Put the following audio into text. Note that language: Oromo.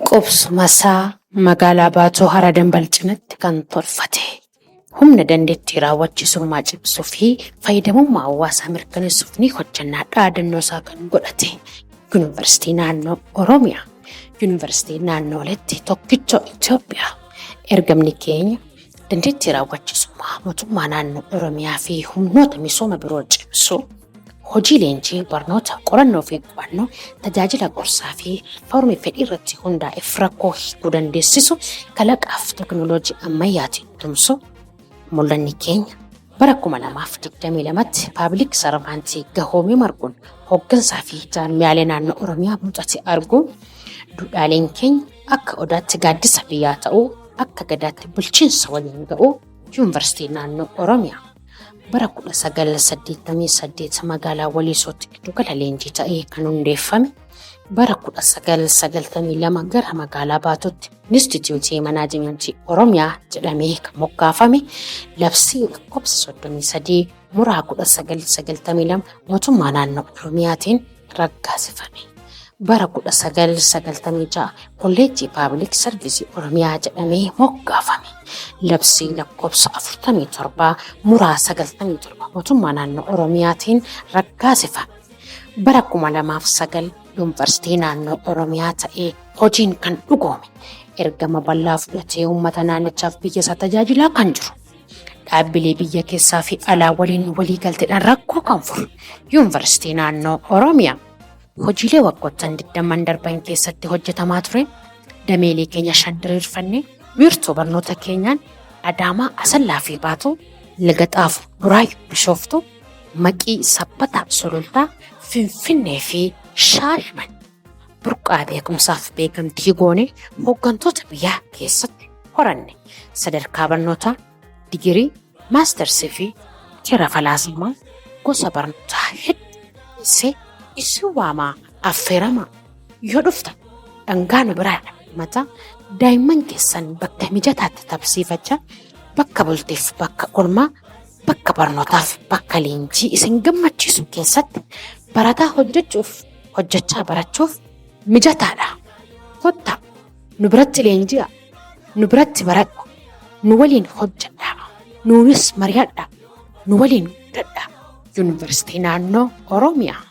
Qubsu masaa magaalaa Baatoo Hara Dambal cinaatti kan tolfate. Humna dandeettii raawwachiisummaa cimsuu fi fayyadamummaa hawaasaa mirkaneessuuf ni hojjannaa dhaadannoo isaa kan godhate. Yuunivarsiitii Naannoo Oromiyaa. Yuunivarsiitii Naannooleetti tokkicha Itoophiyaa. Ergamni keenya dandeettii raawwachiisummaa mootummaa naannoo Oromiyaa fi humnoota misooma biroo cimsuu. Hojii leenjii barnoota qorannoo fi qo'annoo tajaajila gorsaa fi foormii fedhii irratti hundaa'e rakkoo hiikuu dandeessisu kalaqaaf teknooloojii ammayyaatiin tumsu. Mul'anni keenya bara 2022tti paabliik sarvaantii Gahoomee Marguun hooggansaa fi jaarmiyaalee naannoo Oromiyaa muuxate arguu duudhaaleen keenya akka odaatti gaaddisa biyyaa ta'uu akka gadaatti bulchiinsa waliin ga'uu Yuunivarsiitii Naannoo Oromiyaa. Bara 1988 magaalaa Waliisootti giddugala leenjii ta'ee kan hundeeffame. Bara 1992 gara magaalaa Baatootti Inistituutii Manaajimentii Oromiyaa jedhamee kan moggaafame. Labsii lakkoofsa 33 muraa 1992 mootummaa naannoo Oromiyaatiin raggaasifame. Bara 1996 kolleejjii paabliik sarvisii Oromiyaa jedhamee moggaafame. Labsii lakkoofsa 47 muraa 97 mootummaa naannoo Oromiyaatiin raggaasifame. Bara 2009 Yuunivarsiitii Naannoo Oromiyaa ta'ee hojiin kan dhugoome. Ergama bal'aa fudhatee uummata naannichaaf biyya isaa tajaajilaa kan jiru. Dhaabbilee biyya keessaa fi alaa waliin waliigalteedhaan rakkoo kan furu Yuunivarsiitii Naannoo Oromiyaa. Hojiilee waggoottan 20 darban keessatti hojjetamaa ture. Dameelee keenya 5 diriirfannee wiirtuu barnoota keenyaan Adaamaa, Asallaa fi Baatoo, Laga Xaafoo, Buraayyuu, Bishooftuu, Maqii, Sabbataa, Sulultaa, Finfinnee fi Shaashamannee burqaa beekumsaaf beekamtii goone hooggantoota biyyaa keessatti horanne. Sadarkaa barnootaa digirii, maastersii fi seera falaasamaa gosa barnootaa hedduu isin waamaa affeeramaa yoo dhuftan dhangaan biraadha mataa daa'imman keessan bakka mijataatti taphsiifachaa bakka bultiif bakka oolmaa bakka barnootaaf bakka leenjii isin gammachiisu keessatti barataa hojjechaa barachuuf mijataadha. Kottaa nu biratti leenji'a, nu biratti baradha, nu waliin hojjedha, nuunis mari'adha, nu waliin guddadha. Yuunivarsiitii Naannoo Oromiyaa.